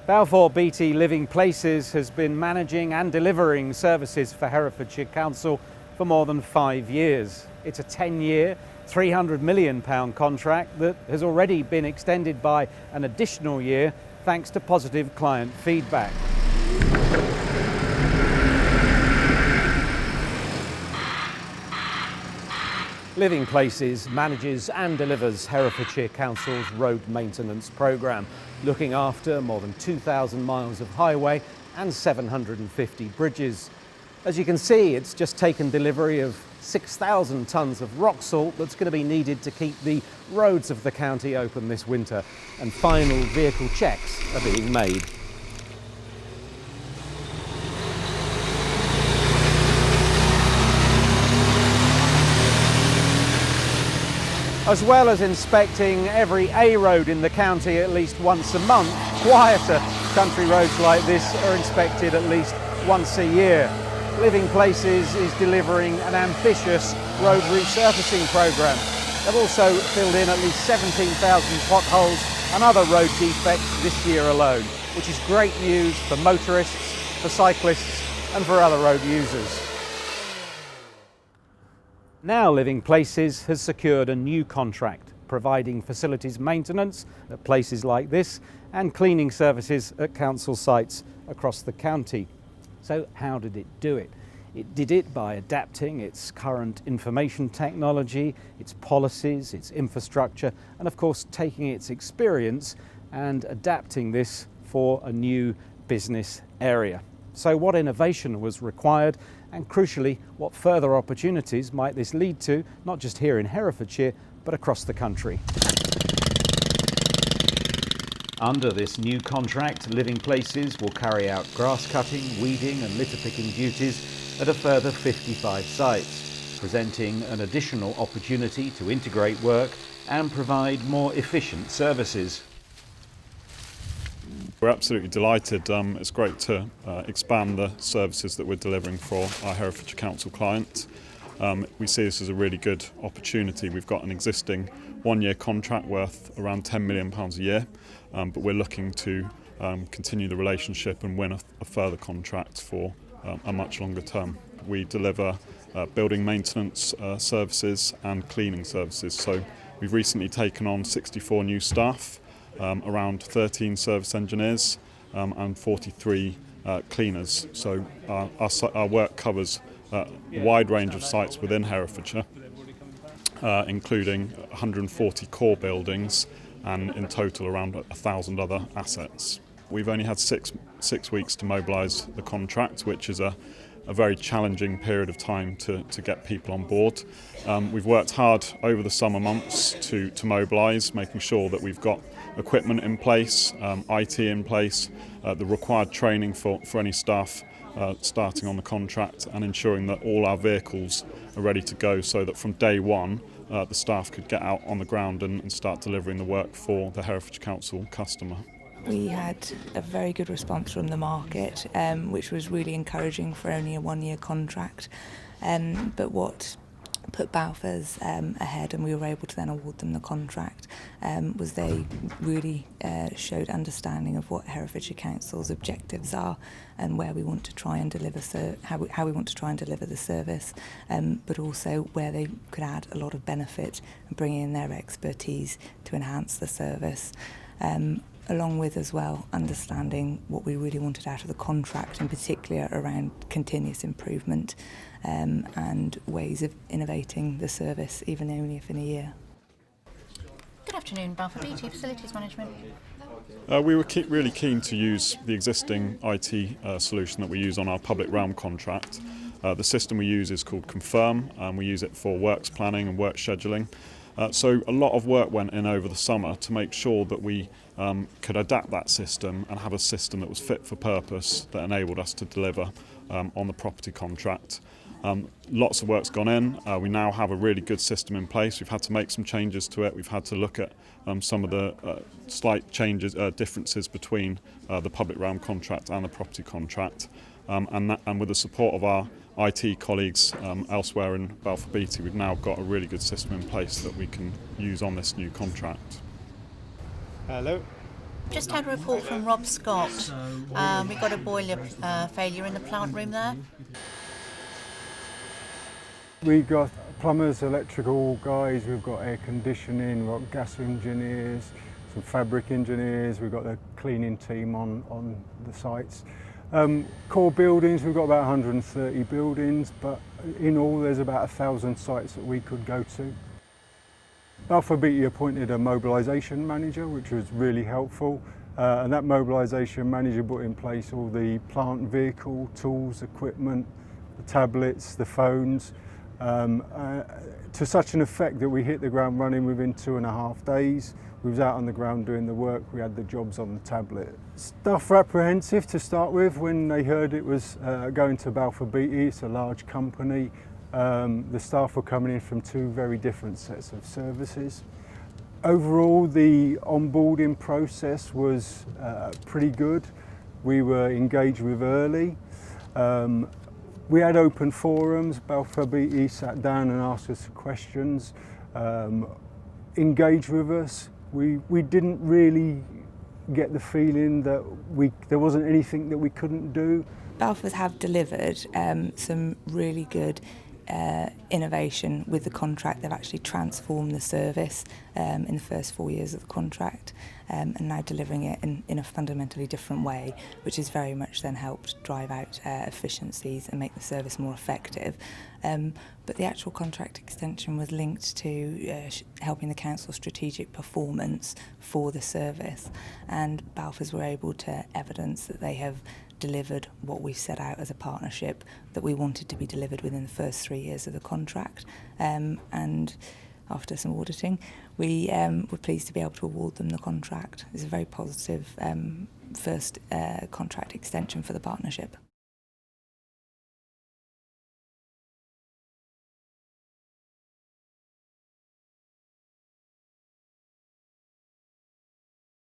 Balfour Beatty Living Places has been managing and delivering services for Herefordshire Council for more than 5 years. It's a 10-year, £300 million contract that has already been extended by an additional year thanks to positive client feedback. Living Places manages and delivers Herefordshire Council's road maintenance programme, looking after more than 2,000 miles of highway and 750 bridges. As you can see, it's just taken delivery of 6,000 tonnes of rock salt that's going to be needed to keep the roads of the county open this winter, and final vehicle checks are being made. As well as inspecting every A road in the county at least once a month, quieter country roads like this are inspected at least once a year. Living Places is delivering an ambitious road resurfacing programme. They've also filled in at least 17,000 potholes and other road defects this year alone, which is great news for motorists, for cyclists and for other road users. Now Living Places has secured a new contract providing facilities maintenance at places like this and cleaning services at council sites across the county. So how did it do it? It did it by adapting its current information technology, its policies, its infrastructure, and of course taking its experience and adapting this for a new business area. So what innovation was required, and crucially, what further opportunities might this lead to, not just here in Herefordshire, but across the country? Under this new contract, Living Places will carry out grass cutting, weeding and litter picking duties at a further 55 sites, presenting an additional opportunity to integrate work and provide more efficient services. We're absolutely delighted. It's great to expand the services that we're delivering for our Herefordshire Council clients. We see this as a really good opportunity. We've got an existing one-year contract worth around £10 million a year, but we're looking to continue the relationship and win a further contract for a much longer term. We deliver building maintenance services and cleaning services. So we've recently taken on 64 new staff, around 13 service engineers and 43 cleaners. So our work covers a wide range of sites within Herefordshire, including 140 core buildings and in total around 1,000 other assets. We've only had six weeks to mobilise the contract, which is a very challenging period of time to get people on board. We've worked hard over the summer months to mobilise, making sure that we've got equipment in place, IT in place, the required training for any staff starting on the contract, and ensuring that all our vehicles are ready to go so that from day one the staff could get out on the ground and start delivering the work for the Herefordshire Council customer. We had a very good response from the market, which was really encouraging for only a one-year contract. But what put Balfour's ahead, and we were able to then award them the contract, was they really showed understanding of what Herefordshire Council's objectives are and where we want to try and deliver how we want to try and deliver the service, but also where they could add a lot of benefit and bring in their expertise to enhance the service. Along with as well understanding what we really wanted out of the contract, in particular around continuous improvement and ways of innovating the service, even only if in a year. Good afternoon, Balfour Beatty, Facilities Management. We were really keen to use the existing IT solution that we use on our public realm contract. The system we use is called Confirm, and we use it for works planning and work scheduling. So a lot of work went in over the summer to make sure that we could adapt that system and have a system that was fit for purpose, that enabled us to deliver on the property contract. Lots of work's gone in. We now have a really good system in place. We've had to make some changes to it. We've had to look at some of the slight changes, differences between the public realm contract and the property contract. And with the support of our IT colleagues elsewhere in Balfour Beatty, we've now got a really good system in place that we can use on this new contract. Hello. Just had a report from Rob Scott. We got a boiler failure in the plant room there. We've got plumbers, electrical guys, we've got air conditioning, we've got gas engineers, some fabric engineers, we've got the cleaning team on the sites. Core buildings, we've got about 130 buildings, but in all there's about 1,000 sites that we could go to. Balfour Beatty appointed a mobilisation manager, which was really helpful, and that mobilisation manager put in place all the plant vehicle, tools, equipment, the tablets, the phones, to such an effect that we hit the ground running within 2.5 days. We was out on the ground doing the work, we had the jobs on the tablet. Staff were apprehensive to start with when they heard it was going to Balfour Beatty. It's a large company. The staff were coming in from 2 very different sets of services. Overall, the onboarding process was pretty good. We were engaged with early. We had open forums. Balfour Beatty sat down and asked us questions, engaged with us. We didn't really get the feeling that there wasn't anything that we couldn't do. Balfours have delivered some really good innovation with the contract. They've actually transformed the service in the first 4 years of the contract, and now delivering it in a fundamentally different way, which has very much then helped drive out efficiencies and make the service more effective. But the actual contract extension was linked to helping the council's strategic performance for the service, and Balfours were able to evidence that they have delivered what we set out as a partnership that we wanted to be delivered within the first 3 years of the contract. And after some auditing, we were pleased to be able to award them the contract. It's a very positive first contract extension for the partnership.